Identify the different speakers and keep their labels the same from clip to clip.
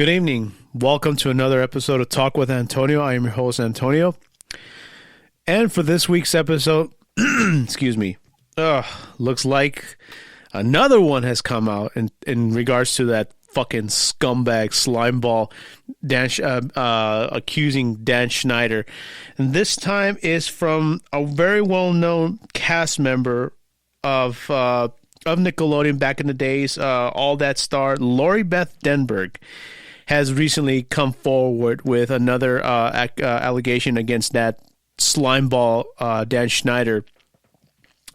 Speaker 1: Good evening. Welcome to another episode of Talk with Antonio. I am your host, Antonio. And for this week's episode, excuse me, looks like another one has come out in regards to that fucking scumbag slimeball accusing Dan Schneider. And this time is from a very well-known cast member of Nickelodeon back in the days, All That star Lori Beth Denberg has recently come forward with another allegation against that slimeball Dan Schneider.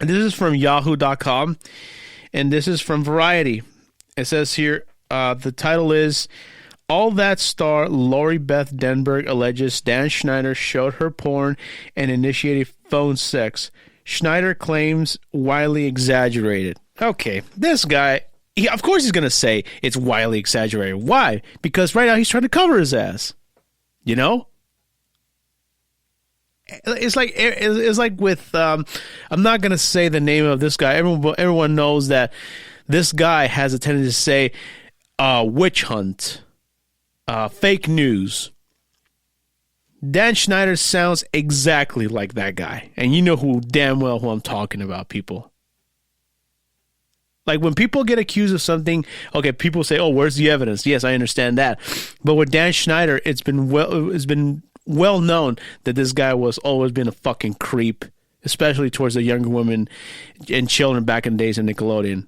Speaker 1: And this is from Yahoo.com, and this is from Variety. It says here, the title is, All That star Lori Beth Denberg alleges Dan Schneider showed her porn and initiated phone sex. Schneider claims wildly exaggerated. Okay, this guy, of course he's going to say it's wildly exaggerated. Why? Because right now he's trying to cover his ass. You know? It's like with, I'm not going to say the name of this guy. Everyone knows that this guy has a tendency to say witch hunt, fake news. Dan Schneider sounds exactly like that guy. And you know damn well who I'm talking about, people. Like, when people get accused of something, okay, people say, oh, where's the evidence? Yes, I understand that. But with Dan Schneider, it's been well known that this guy was always been a fucking creep, especially towards the younger women and children back in the days of Nickelodeon.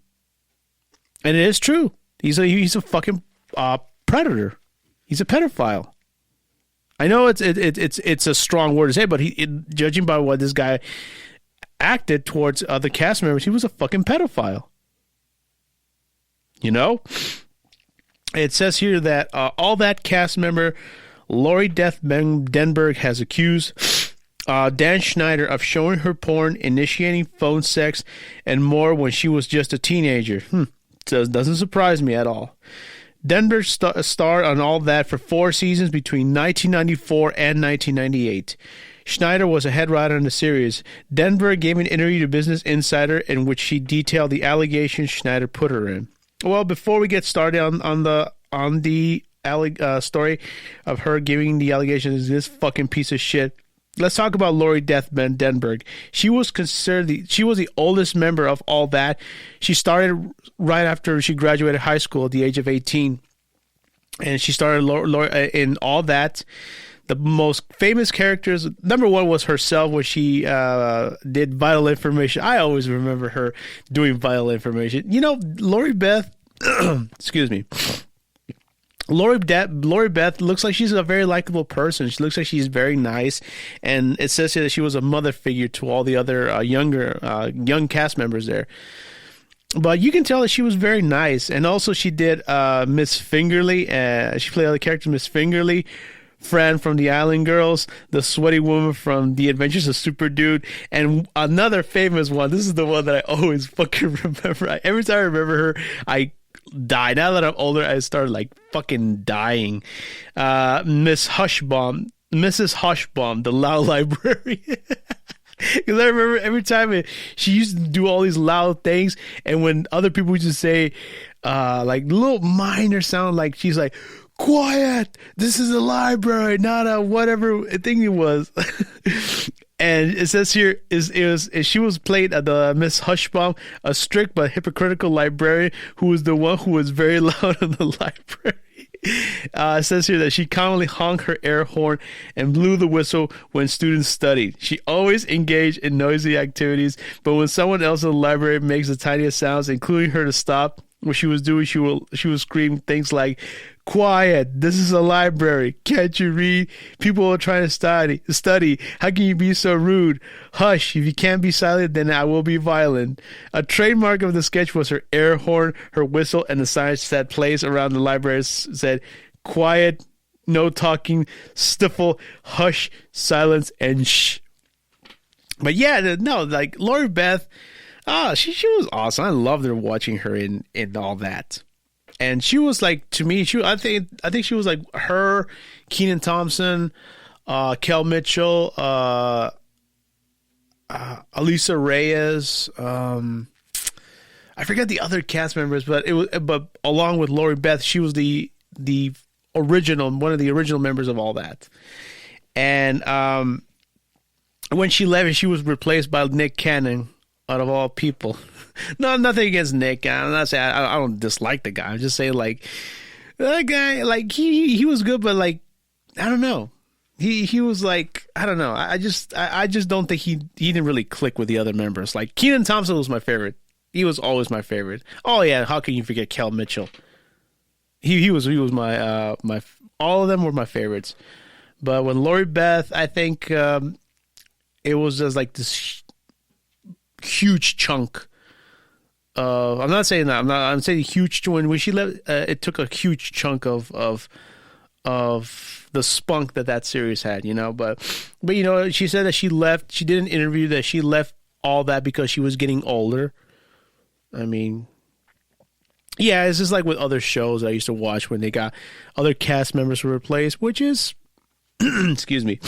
Speaker 1: And it is true. He's a fucking predator. He's a pedophile. I know it's a strong word to say, but judging by what this guy acted towards other cast members, he was a fucking pedophile. You know? It says here that All That cast member Lori Beth Denberg has accused Dan Schneider of showing her porn, initiating phone sex, and more when she was just a teenager. Doesn't surprise me at all. Denberg starred on All That for 4 seasons between 1994 and 1998. Schneider was a head writer in the series. Denberg gave an interview to Business Insider in which she detailed the allegations Schneider put her in. Well, before we get started on the story of her giving the allegations, this fucking piece of shit, let's talk about Lori Beth Denberg. She was the oldest member of All That. She started right after she graduated high school at the age of 18, and she started in All That. The most famous characters, number one was herself, where she did Vital Information. I always remember her doing Vital Information. You know, Lori Beth, excuse me. Lori Beth looks like she's a very likable person. She looks like she's very nice. And it says here that she was a mother figure to all the other young cast members there. But you can tell that she was very nice. And also she did Miss Fingerly. She played the character Miss Fingerly. Fran from the Island Girls, the sweaty woman from The Adventures of Super Dude, and another famous one. This is the one that I always fucking remember. Every time I remember her, I die. Now that I'm older, I started like fucking dying. Mrs. Hushbaum, the loud librarian. Because I remember every time she used to do all these loud things, and when other people would just say like little minor sound, like she's like, quiet, this is a library, not a whatever thing it was. And it says here she was played at the Miss Hushbaum, a strict but hypocritical librarian who was the one who was very loud in the library. It says here that she commonly honked her air horn and blew the whistle when students studied. She always engaged in noisy activities, but when someone else in the library makes the tiniest sounds, including her to stop what she was doing, she would scream things like, quiet, this is a library, can't you read? People are trying to study. How can you be so rude? Hush, if you can't be silent, then I will be violent. A trademark of the sketch was her air horn, her whistle, and the signs that placed around the library said, quiet, no talking, stifle, hush, silence, and shh. But yeah, no, like Lori Beth, she was awesome. I loved her watching her in All That. And she was like, to me, I think she was like her, Kenan Thompson, Kel Mitchell, Alisa Reyes. I forget the other cast members, but along with Lori Beth, she was the one of the original members of all that. And when she left, she was replaced by Nick Cannon, out of all people. No, nothing against Nick. I'm not saying I don't dislike the guy. I'm just saying, like, that guy, like, he was good, but, like, I don't know. He was like, I don't know. I just don't think he didn't really click with the other members. Like, Kenan Thompson was my favorite. He was always my favorite. Oh yeah, how can you forget Kel Mitchell? He was my my, all of them were my favorites. But when Lori Beth, I think it was just like this huge chunk. I'm not saying that. I'm saying huge. When she left, it took a huge chunk of the spunk that series had, you know. But you know, she said that she left. She did an interview that she left all that because she was getting older. I mean, yeah, it's just like with other shows I used to watch when they got other cast members were replaced, which is, excuse me,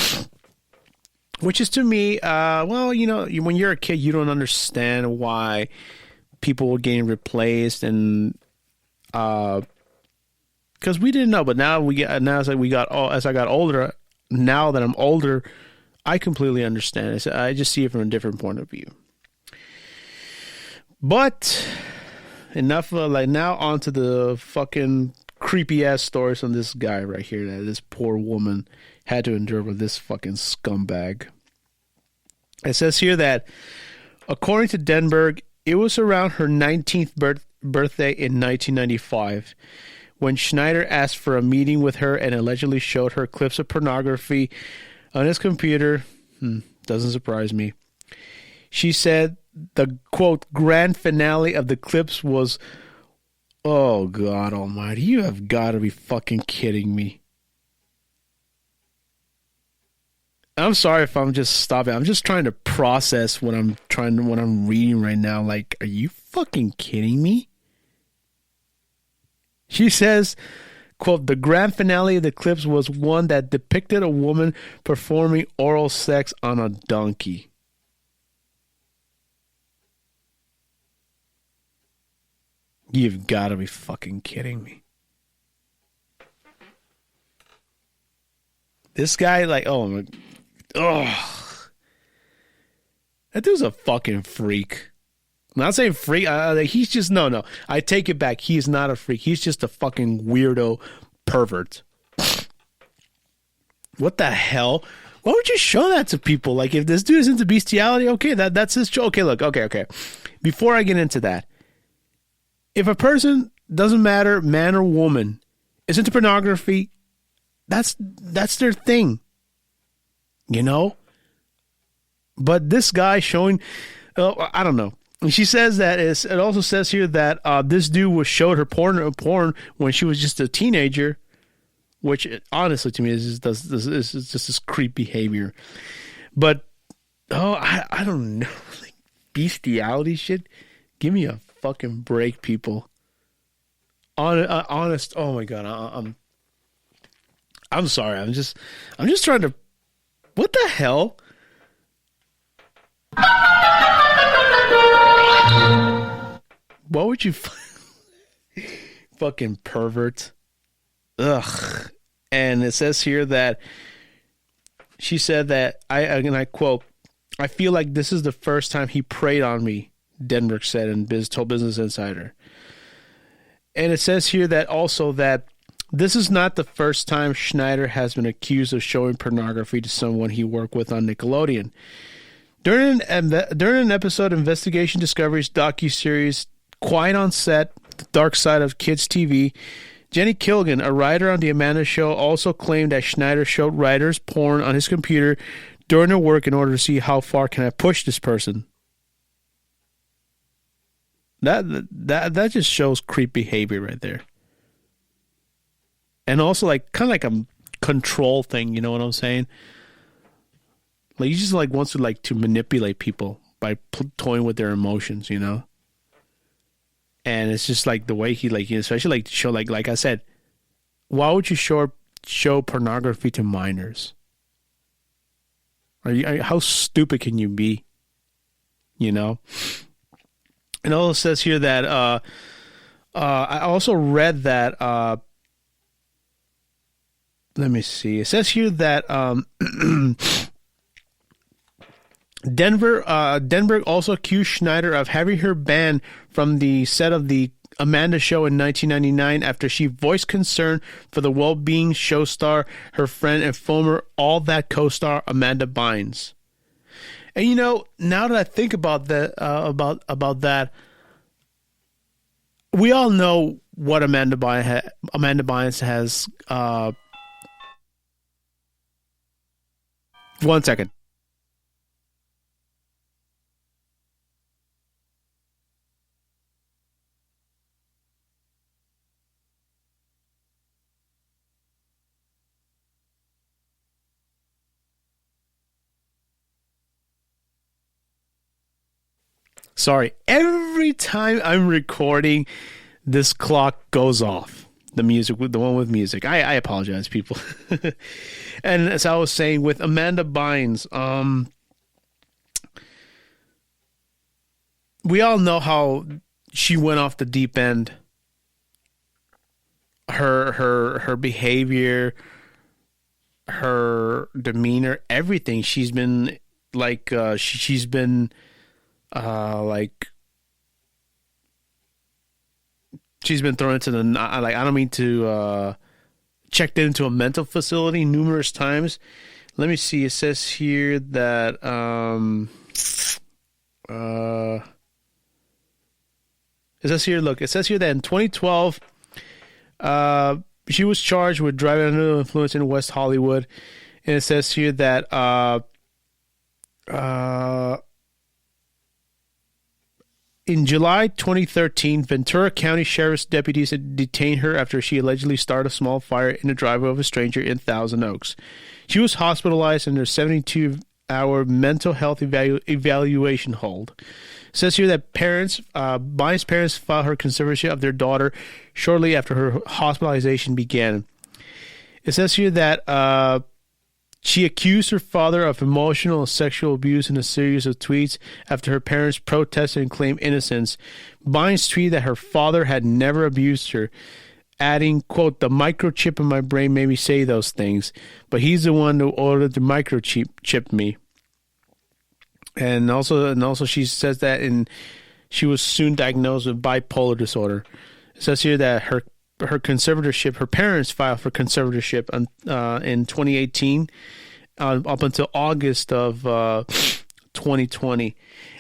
Speaker 1: which is to me, well, you know, when you're a kid, you don't understand why people were getting replaced, and because we didn't know. But now as I got older, now that I'm older, I completely understand. I just see it from a different point of view. But enough now onto the fucking creepy ass stories on this guy right here that this poor woman had to endure with this fucking scumbag. It says here that according to Denberg, it was around her 19th birthday in 1995 when Schneider asked for a meeting with her and allegedly showed her clips of pornography on his computer. Doesn't surprise me. She said the, quote, grand finale of the clips was, oh, God almighty, you have got to be fucking kidding me. I'm sorry if I'm just stopping. I'm just trying to process what I'm reading right now. Like, are you fucking kidding me? She says, quote, the grand finale of the clips was one that depicted a woman performing oral sex on a donkey. You've got to be fucking kidding me. This guy, like, oh, that dude's a fucking freak. I'm not saying freak. He's just, no. I take it back. He's not a freak. He's just a fucking weirdo pervert. What the hell? Why would you show that to people? Like, if this dude is into bestiality, okay, that's his show. Okay, look, okay. Before I get into that, if a person, doesn't matter, man or woman, is into pornography, that's their thing, you know? But this guy showing, I don't know. And she says that it also says here that this dude showed her porn when she was just a teenager, which honestly to me is just this creep behavior. But I don't know, like bestiality shit. Give me a fucking break, people. Honest. Oh my God, I'm sorry. I'm just trying to. What the hell? What would you fucking pervert? Ugh. And it says here that she said that I quote, I feel like this is the first time he preyed on me, Denberg said in told Business Insider. And it says here that also that this is not the first time Schneider has been accused of showing pornography to someone he worked with on Nickelodeon. During an episode of Investigation Discovery's docuseries Quiet on Set, The Dark Side of Kids TV, Jenny Kilgan, a writer on The Amanda Show, also claimed that Schneider showed writers porn on his computer during their work in order to see how far can I push this person. That just shows creep behavior right there. And also like kind of like a control thing, you know what I'm saying? Like he just like wants to manipulate people by toying with their emotions, you know? And it's just like the way he especially like to show like I said, why would you show pornography to minors? How stupid can you be? You know? And it also says here that I also read that let me see. It says here that Denberg also accused Schneider of having her banned from the set of the Amanda Show in 1999 after she voiced concern for the well-being show star, her friend, and former All That co-star Amanda Bynes. And you know, now that I think about that, about that, we all know what Amanda Bynes has. One second. Sorry, every time I'm recording, this clock goes off. The one with music. I apologize, people. And as I was saying, with Amanda Bynes, we all know how she went off the deep end. Her behavior, her demeanor, everything. She's been like she's been thrown into the, like, I don't mean to, checked into a mental facility numerous times. Let me see. It says here that, it says here that in 2012, she was charged with driving under the influence in West Hollywood. And it says here that, in July 2013, Ventura County Sheriff's deputies had detained her after she allegedly started a small fire in the driveway of a stranger in Thousand Oaks. She was hospitalized under a 72-hour mental health evaluation hold. It says here that Bynes' parents filed her conservatorship of their daughter shortly after her hospitalization began. It says here that she accused her father of emotional and sexual abuse in a series of tweets after her parents protested and claimed innocence. Bynes tweeted that her father had never abused her, adding, quote, "The microchip in my brain made me say those things, but he's the one who ordered the microchip me." And also she says that she was soon diagnosed with bipolar disorder. It says here that her conservatorship, her parents filed for conservatorship in 2018 up until August of 2020.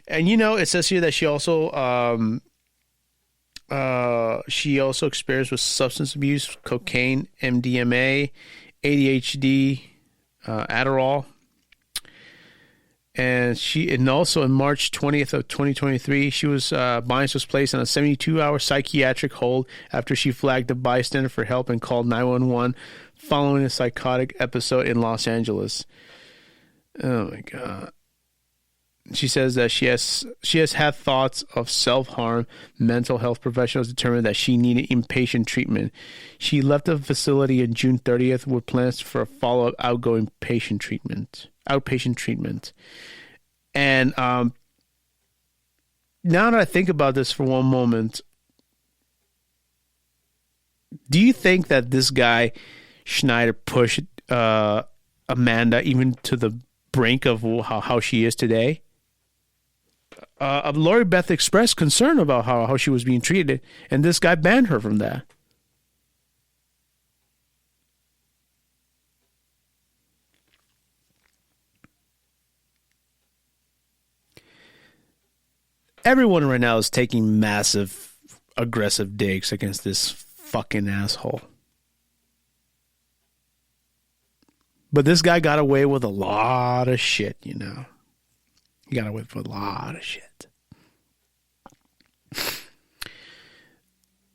Speaker 1: And, you know, it says here that she also experienced with substance abuse, cocaine, MDMA, ADHD, Adderall. And also in March 20th of 2023, Bynes was placed on a 72-hour psychiatric hold after she flagged a bystander for help and called 911 following a psychotic episode in Los Angeles. Oh my God. She says that she has had thoughts of self-harm. Mental health professionals determined that she needed inpatient treatment. She left the facility on June 30th with plans for a follow-up outpatient treatment. And now that I think about this for one moment, do you think that this guy Schneider pushed Amanda even to the brink of how she is today? Lori Beth expressed concern about how she was being treated, and this guy banned her from that. Everyone right now is taking massive, aggressive digs against this fucking asshole. But this guy got away with a lot of shit, you know. He got away with a lot of shit.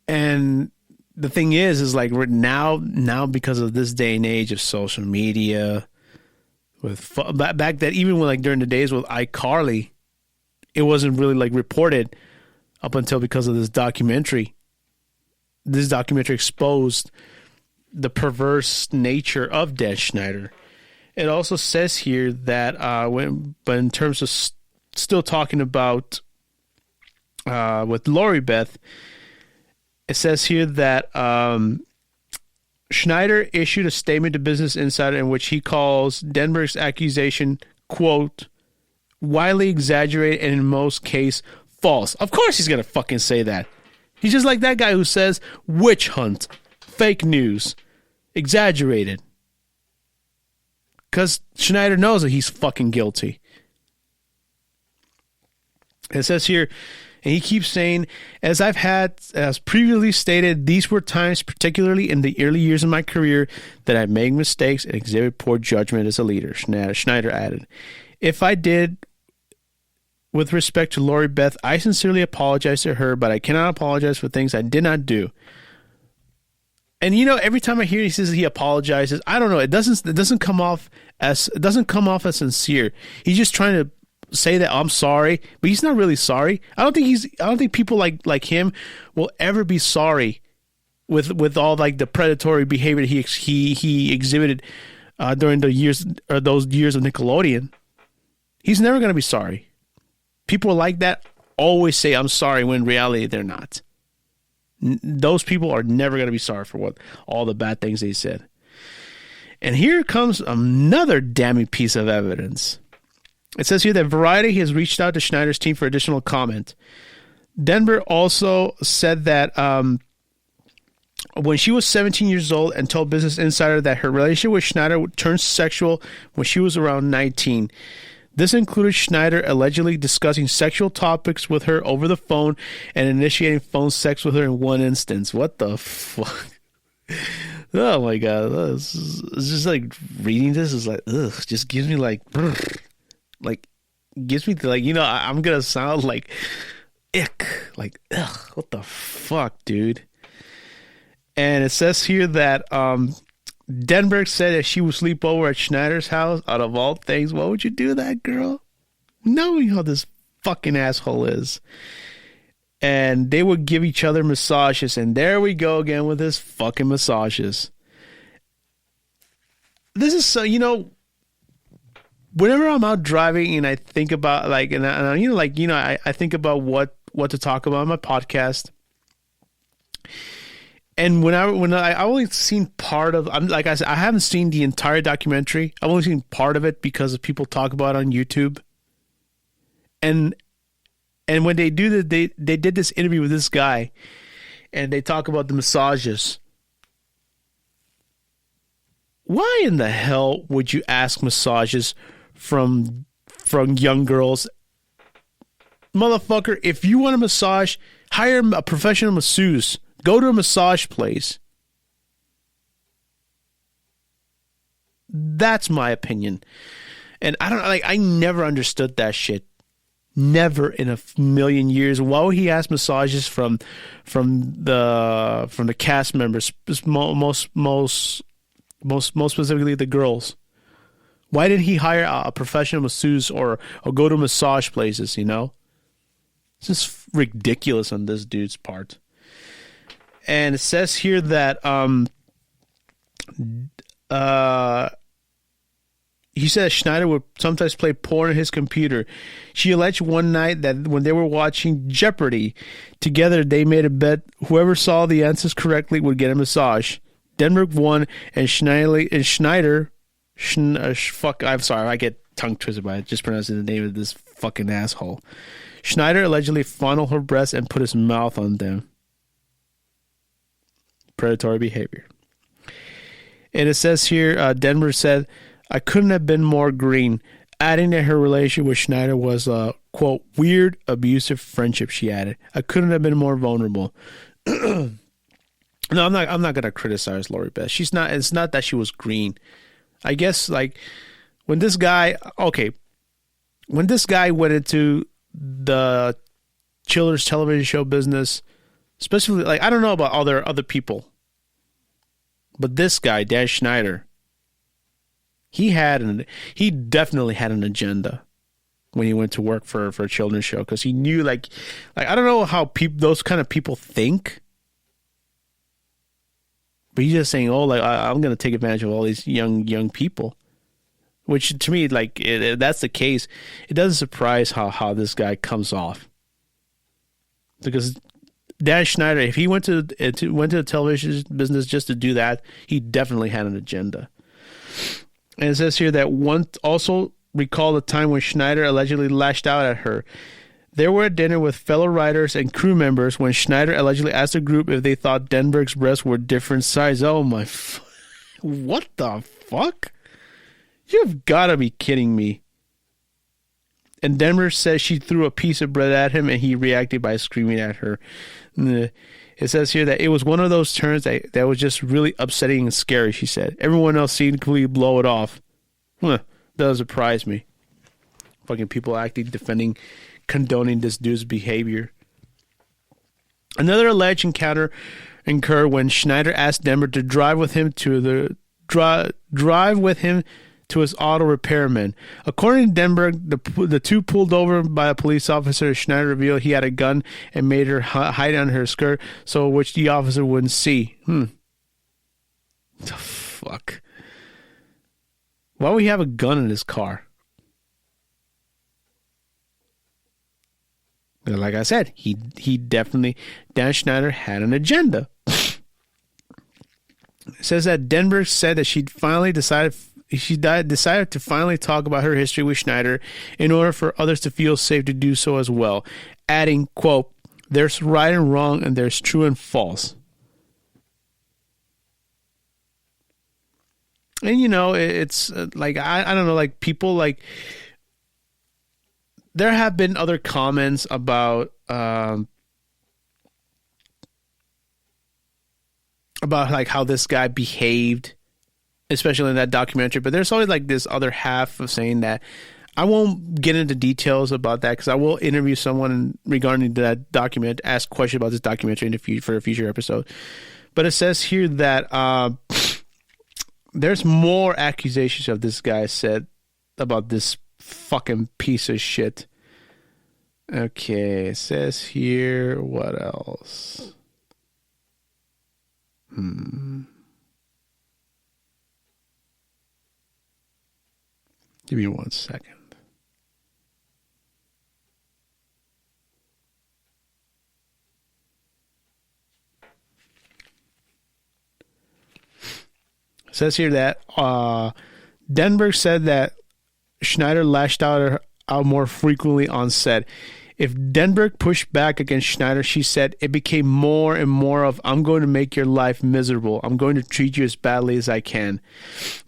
Speaker 1: And the thing is like we're now because of this day and age of social media, with back that even when, like, during the days with iCarly, it wasn't really like reported up until because of this documentary. This documentary exposed the perverse nature of Dan Schneider. It also says here that but in terms of still talking about with Lori Beth, it says here that Schneider issued a statement to Business Insider in which he calls Denberg's accusation, quote, widely exaggerated and in most cases false. Of course he's going to fucking say that. He's just like that guy who says witch hunt, fake news, exaggerated. Because Schneider knows that he's fucking guilty. It says here, and he keeps saying, as previously stated, these were times, particularly in the early years of my career, that I made mistakes and exhibited poor judgment as a leader. Schneider added, if I did, with respect to Lori Beth, I sincerely apologize to her, but I cannot apologize for things I did not do. And every time I hear he says he apologizes, I don't know. It doesn't come off as sincere. He's just trying to say that I'm sorry, but he's not really sorry. I don't think people like him will ever be sorry with all like the predatory behavior he exhibited during those years of Nickelodeon. He's never going to be sorry. People like that always say I'm sorry when in reality they're not. Those people are never going to be sorry for all the bad things they said. And here comes another damning piece of evidence. It says here that Variety has reached out to Schneider's team for additional comment. Denberg also said that when she was 17 years old and told Business Insider that her relationship with Schneider turned sexual when she was around 19. This included Schneider allegedly discussing sexual topics with her over the phone and initiating phone sex with her in one instance. What the fuck? Oh my God. It's just like reading this is like, ugh, just gives me like, gives me like, I'm going to sound like, ick, like, ugh, what the fuck, dude? And it says here that, Denberg said that she would sleep over at Schneider's house. Out of all things, why would you do that, girl? Knowing how this fucking asshole is. And they would give each other massages. And there we go again with this fucking massages. This is so, whenever I'm out driving and I think about I think about what to talk about on my podcast. And when I only seen part of, like I said, I haven't seen the entire documentary. I've only seen part of it because of people talk about it on YouTube. And when they do that, they did this interview with this guy, and they talk about the massages. Why in the hell would you ask massages from young girls? Motherfucker, if you want a massage, hire a professional masseuse. Go to a massage place. That's my opinion. And I never understood that shit. Never in a million years. Why would he ask massages from the cast members, most specifically the girls? Why didn't he hire a professional masseuse or go to massage places, It's just ridiculous on this dude's part. And it says here that he said Schneider would sometimes play porn on his computer. She alleged one night that when they were watching Jeopardy together, they made a bet whoever saw the answers correctly would get a massage. Denberg won, and Schneider, I'm sorry, I get tongue twisted by it, just pronouncing the name of this fucking asshole. Schneider allegedly fondled her breasts and put his mouth on them. Predatory behavior. And it says here, Denberg said, I couldn't have been more green, adding that her relationship with Schneider was a, quote, weird, abusive friendship, she added. I couldn't have been more vulnerable. No, I'm not going to criticize Lori Beth. It's not that she was green. I guess, when this guy went into the children's television show business, especially, I don't know about other people, but this guy, Dan Schneider, he definitely had an agenda when he went to work for a children's show, because he knew, I don't know how those kind of people think, but he's just saying, I'm going to take advantage of all these young people, which to me, if that's the case, it doesn't surprise how this guy comes off, because Dan Schneider, if he went to the television business just to do that, he definitely had an agenda. And it says here that one also recalled a time when Schneider allegedly lashed out at her. They were at dinner with fellow writers and crew members when Schneider allegedly asked the group if they thought Denberg's breasts were different size. Oh my! What the fuck? You've got to be kidding me. And Denberg says she threw a piece of bread at him and he reacted by screaming at her. It says here that it was one of those turns that was just really upsetting and scary, she said. Everyone else seemed to completely blow it off. Doesn't surprise me. Fucking people acting, defending, condoning this dude's behavior. Another alleged encounter occurred when Schneider asked Denberg to drive with him to his auto repairman. According to Denberg, the two pulled over by a police officer. Schneider revealed he had a gun and made her hide under her skirt, so which the officer wouldn't see. The fuck? Why would he have a gun in his car? Like I said, he definitely, Dan Schneider had an agenda. It says that Denberg said that she decided to finally talk about her history with Schneider in order for others to feel safe to do so as well, adding, quote, "There's right and wrong and there's true and false." And it's like, I don't know, like people like, there have been other comments about like how this guy behaved, especially in that documentary. But there's always like this other half of saying that I won't get into details about that because I will interview someone regarding that document, ask questions about this documentary for a future episode. But it says here that there's more accusations of this guy said about this fucking piece of shit. Okay, it says here, what else? Give me 1 second. It says here that Denberg said that Schneider lashed out more frequently on set. If Denberg pushed back against Schneider, she said, it became more and more of, I'm going to make your life miserable. I'm going to treat you as badly as I can.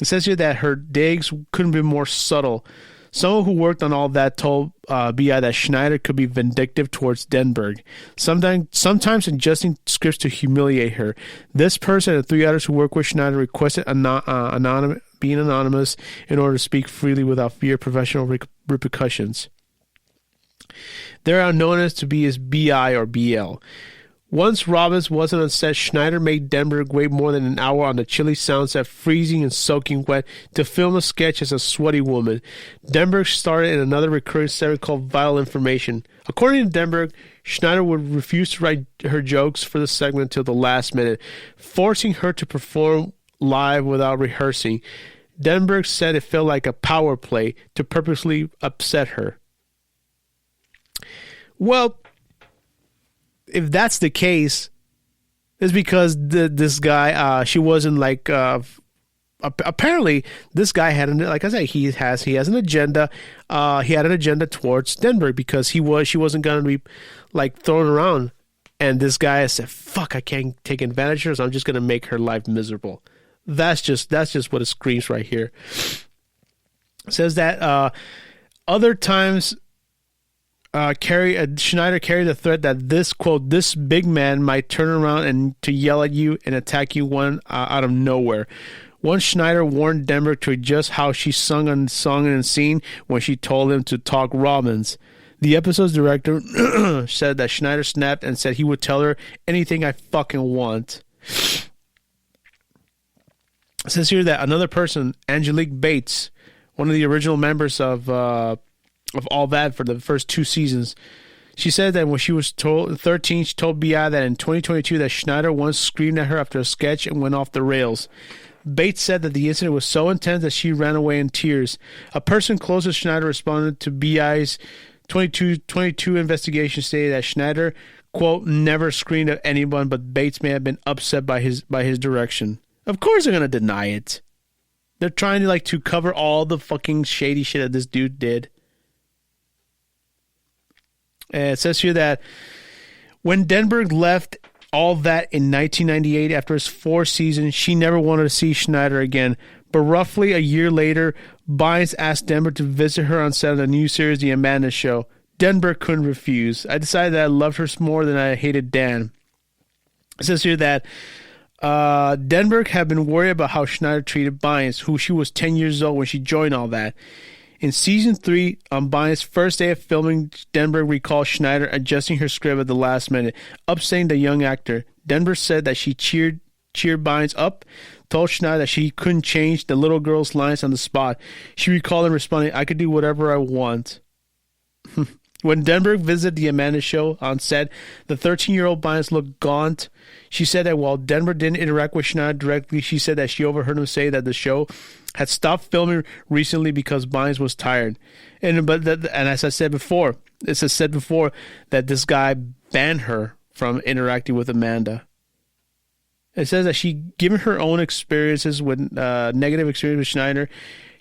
Speaker 1: It says here that her digs couldn't be more subtle. Someone who worked on all that told BI that Schneider could be vindictive towards Denberg, sometimes adjusting scripts to humiliate her. This person and 3 others who work with Schneider requested being anonymous in order to speak freely without fear of professional repercussions. They are known as to be as BI or BL. Once Robbins wasn't on set, Schneider made Denberg wait more than an hour on the chilly soundset, freezing and soaking wet, to film a sketch as a sweaty woman. Denberg starred in another recurring segment called Vital Information. According to Denberg, Schneider would refuse to write her jokes for the segment until the last minute, forcing her to perform live without rehearsing. Denberg said it felt like a power play to purposely upset her. Well, if that's the case, it's because this guy, she wasn't like, apparently this guy had, like I said, he has an agenda. He had an agenda towards Denberg because she wasn't going to be like thrown around. And this guy said, fuck, I can't take advantage of her, so I'm just going to make her life miserable. That's just what it screams right here. It says that other times, Schneider carried the threat that this, quote, this big man might turn around and to yell at you and attack you out of nowhere. Once Schneider warned Denberg to adjust how she sung in the scene when she told him to talk Robbins. The episode's director said that Schneider snapped and said he would tell her anything I fucking want. It says here that another person, Angelique Bates, one of the original members of All That for the first 2 seasons, she said that when she was 13, she told BI that in 2022 that Schneider once screamed at her after a sketch and went off the rails. Bates said that the incident was so intense that she ran away in tears. A person close to Schneider responded to BI's 2022 investigation, stated that Schneider, quote, never screamed at anyone, but Bates may have been upset by his direction. Of course they're gonna deny it. They're trying to to cover all the fucking shady shit that this dude did. And it says here that when Denberg left All That in 1998 after his 4th season, she never wanted to see Schneider again. But roughly a year later, Bynes asked Denberg to visit her on set of the new series, The Amanda Show. Denberg couldn't refuse. I decided that I loved her more than I hated Dan. It says here that Denberg had been worried about how Schneider treated Bynes, who she was 10 years old when she joined All That. In season 3, on Bynes' first day of filming, Denberg recalled Schneider adjusting her script at the last minute, upsetting the young actor. Denberg said that she cheered Bynes up, told Schneider that she couldn't change the little girl's lines on the spot. She recalled him responding, "I could do whatever I want." When Denberg visited The Amanda Show on set, the 13-year-old Bynes looked gaunt. She said that while Denberg didn't interact with Schneider directly, she said that she overheard him say that the show had stopped filming recently because Bynes was tired. And as I said before, that this guy banned her from interacting with Amanda. It says that she, given her own experiences with negative experience with Schneider,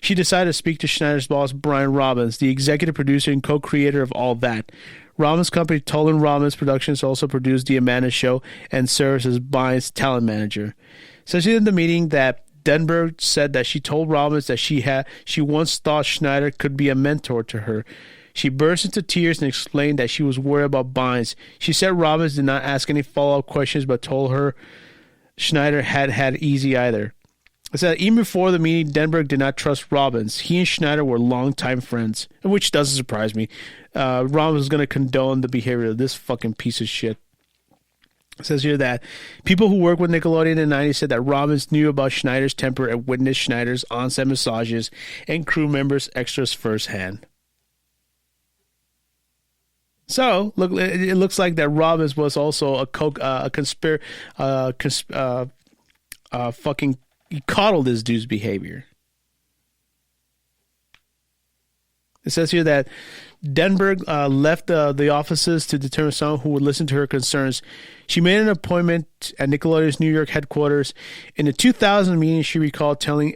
Speaker 1: she decided to speak to Schneider's boss, Brian Robbins, the executive producer and co-creator of All That. Robbins' company, Tolan Robbins Productions, also produced The Amanda Show and serves as Bynes' talent manager. So she in the meeting that Denberg said that she told Robbins that she once thought Schneider could be a mentor to her. She burst into tears and explained that she was worried about Bynes. She said Robbins did not ask any follow-up questions, but told her Schneider had easy either. It said even before the meeting, Denberg did not trust Robbins. He and Schneider were longtime friends, which doesn't surprise me. Robbins is going to condone the behavior of this fucking piece of shit. It says here that people who worked with Nickelodeon in the 90s said that Robbins knew about Schneider's temper and witnessed Schneider's on-set massages and crew members' extras firsthand. So, look, it looks like that Robbins was also he coddled this dude's behavior. It says here that Denberg left the offices to determine someone who would listen to her concerns. She made an appointment at Nickelodeon's New York headquarters. In the 2000 meeting, she recalled telling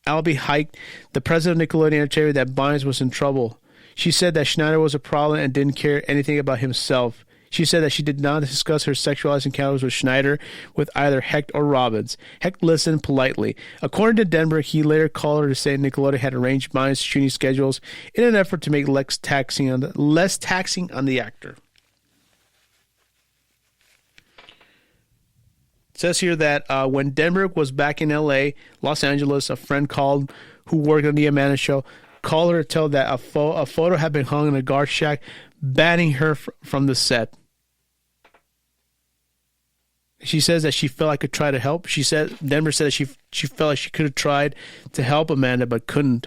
Speaker 1: Albie Hike, the president of Nickelodeon Entertainment, that Bynes was in trouble. She said that Schneider was a problem and didn't care anything about himself. She said that she did not discuss her sexualized encounters with Schneider with either Hecht or Robbins. Hecht listened politely. According to Denberg, he later called her to say Nickelodeon had arranged Bynes' shooting schedules in an effort to make less taxing on the actor. It says here that when Denberg was back in L.A., Los Angeles, a friend called who worked on The Amanda Show called her to tell that a photo had been hung in a guard shack banning her from the set. She says that she felt like could try to help. Denberg said that she felt like she could have tried to help Amanda but couldn't.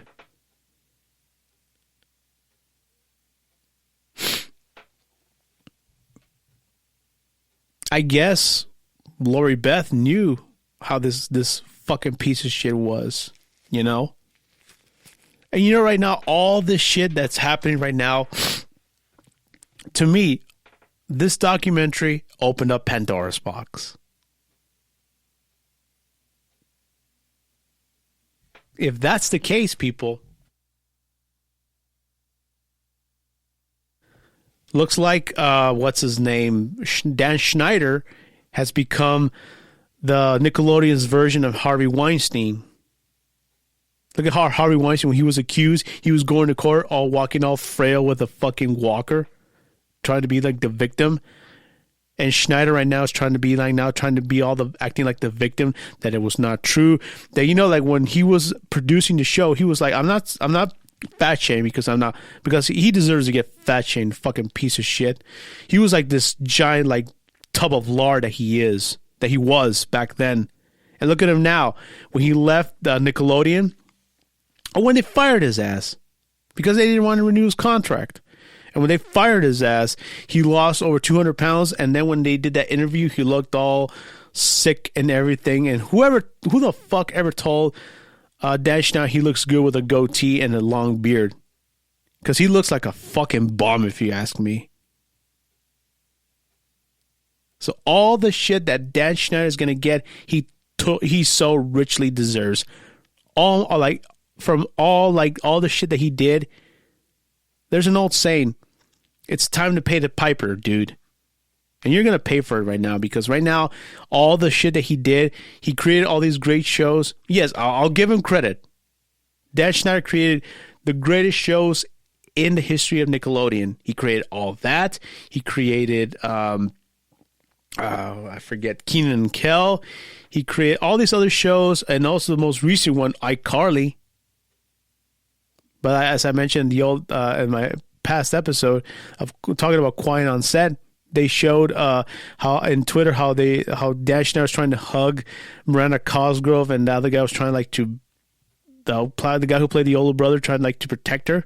Speaker 1: I guess Lori Beth knew how this fucking piece of shit was, you know? And you know, right now, all this shit that's happening right now, to me, this documentary opened up Pandora's box. If that's the case, people, looks like, what's his name? Dan Schneider has become the Nickelodeon's version of Harvey Weinstein. Look at how Harvey Weinstein, when he was accused, he was going to court walking all frail with a fucking walker, trying to be like the victim. And Schneider right now is trying to be acting like the victim, that it was not true. That, you know, like when he was producing the show, he was like, I'm not fat shaming because he deserves to get fat shamed, fucking piece of shit. He was like this giant like tub of lard that he was back then. And look at him now. When he left Nickelodeon, or when they fired his ass because they didn't want to renew his contract. And when they fired his ass, he lost over 200 pounds. And then when they did that interview, he looked all sick and everything. And who the fuck ever told Dan Schneider he looks good with a goatee and a long beard? Because he looks like a fucking bum, if you ask me. So all the shit that Dan Schneider is gonna get, he so richly deserves. All the shit that he did. There's an old saying, it's time to pay the piper, dude. And you're going to pay for it right now, because right now, all the shit that he did, he created all these great shows. Yes, I'll give him credit. Dan Schneider created the greatest shows in the history of Nickelodeon. He created all that. He created, I forget, Kenan and Kel. He created all these other shows, and also the most recent one, iCarly. But as I mentioned in my past episode of talking about Quiet on Set, they showed how in Twitter how Dan Schneider was trying to hug Miranda Cosgrove, and the other guy was trying the guy who played the older brother tried to protect her.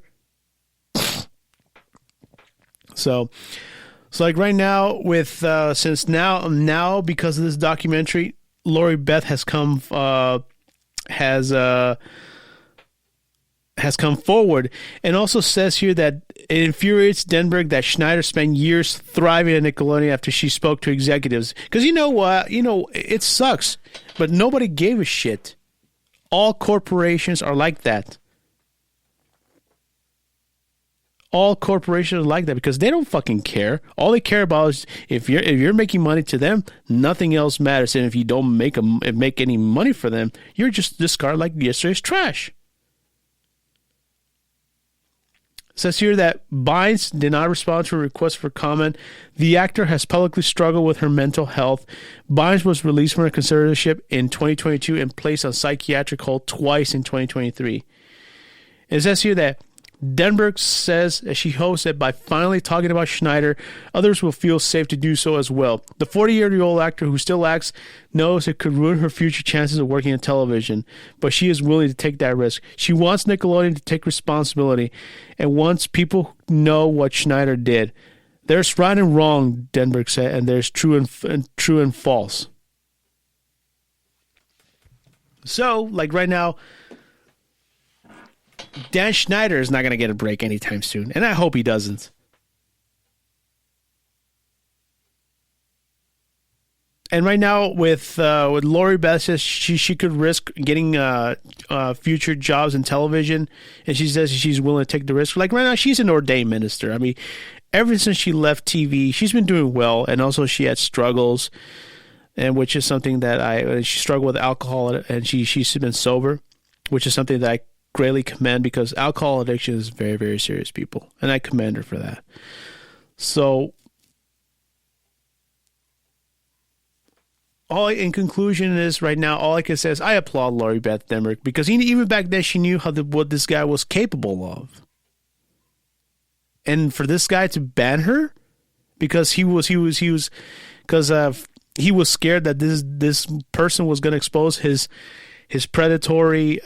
Speaker 1: So like right now with since now because of this documentary, Lori Beth has come forward and also says here that it infuriates Denberg that Schneider spent years thriving at Nickelodeon after she spoke to executives. Because you know what? It sucks, but nobody gave a shit. All corporations are like that. All corporations are like that because they don't fucking care. All they care about is if you're making money to them, nothing else matters. And if you don't make any money for them, you're just discarded like yesterday's trash. It says here that Bynes did not respond to a request for comment. The actor has publicly struggled with her mental health. Bynes was released from her conservatorship in 2022 and placed on psychiatric hold twice in 2023. It says here that Denberg says that she hopes that by finally talking about Schneider, others will feel safe to do so as well. The 40-year-old actor who still acts knows it could ruin her future chances of working in television, but she is willing to take that risk. She wants Nickelodeon to take responsibility and wants people to know what Schneider did. There's right and wrong, Denberg said, and there's true and false. So, like right now, Dan Schneider is not going to get a break anytime soon, and I hope he doesn't. And right now, with Lori Beth, says she could risk getting future jobs in television, and she says she's willing to take the risk. Like right now, she's an ordained minister. I mean, ever since she left TV, she's been doing well, and also she had struggles, and which is something that she struggled with alcohol, and she's been sober, which is something that I greatly commend, because alcohol addiction is very, very serious, people, and I commend her for that. So, in conclusion is right now, all I can say is I applaud Lori Beth Denberg, because even back then she knew what this guy was capable of, and for this guy to ban her because he was scared that this person was going to expose his predatory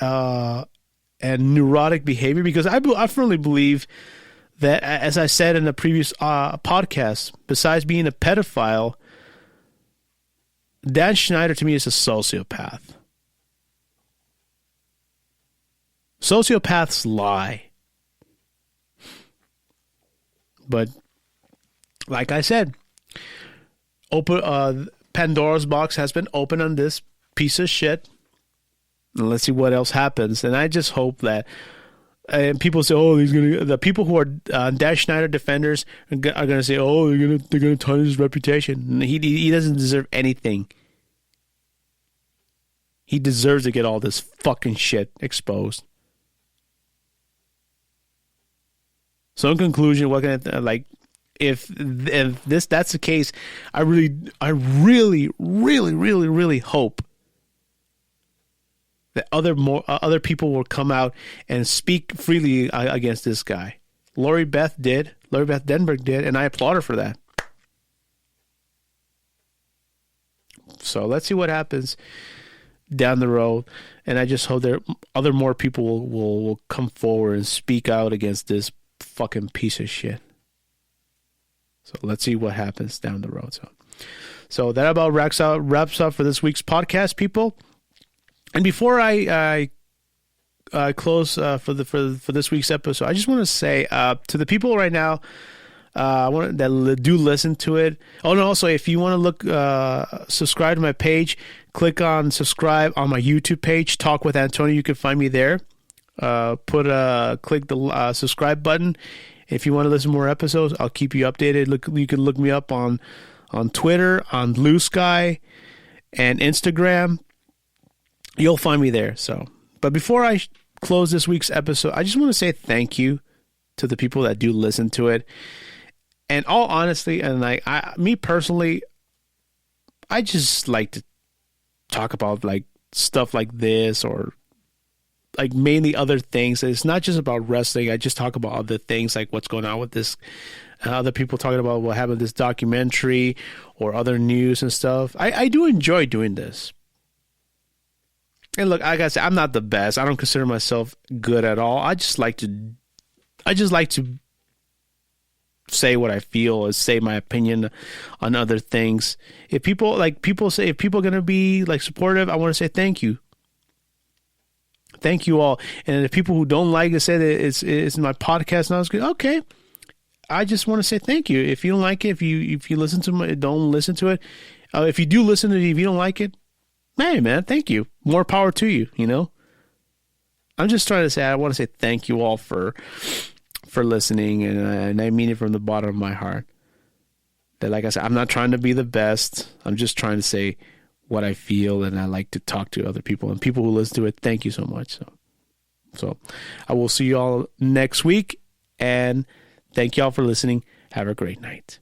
Speaker 1: and neurotic behavior, because I firmly believe that, as I said in the previous podcast, besides being a pedophile, Dan Schneider to me is a sociopath. Sociopaths lie. But, like I said, Pandora's box has been opened on this piece of shit. And let's see what else happens. And I just hope that people say, the people who are Dan Schneider defenders are going to say, they're going to tarnish his reputation. He doesn't deserve anything. He deserves to get all this fucking shit exposed. So in conclusion, what can if that's the case, I really hope that other people will come out and speak freely against this guy. Lori Beth Denberg did, and I applaud her for that. So let's see what happens down the road, and I just hope more people will come forward and speak out against this fucking piece of shit. So let's see what happens down the road. So that about wraps up for this week's podcast, people. And before I close for this week's episode, I just want to say to the people right now that do listen to it. Oh, and also, if you want to subscribe to my page, click on subscribe on my YouTube page, Talk with Antonio. You can find me there. Click the subscribe button. If you want to listen to more episodes, I'll keep you updated. You can look me up on Twitter, on Blue Sky, and Instagram. You'll find me there. But before I close this week's episode, I just want to say thank you to the people that do listen to it. And all honesty, and me personally, I just like to talk about like stuff like this, or like mainly other things. It's not just about wrestling. I just talk about other things, like what's going on with this. Other people talking about what happened with this documentary or other news and stuff. I do enjoy doing this. And look, like I said, I'm not the best. I don't consider myself good at all. I just like to say what I feel or say my opinion on other things. If people are going to be like supportive, I want to say thank you. Thank you all. And if people who don't like it say that it's my podcast not as good, okay. I just want to say thank you. If you don't like it, if you listen to it, don't listen to it. If you do listen to it, if you don't like it, hey man, thank you. More power to you. You know. I'm just trying to say I want to say thank you all for listening, and I mean it from the bottom of my heart. That, like I said, I'm not trying to be the best. I'm just trying to say what I feel, and I like to talk to other people, and people who listen to it, thank you so much. So I will see you all next week, and thank you all for listening. Have a great night.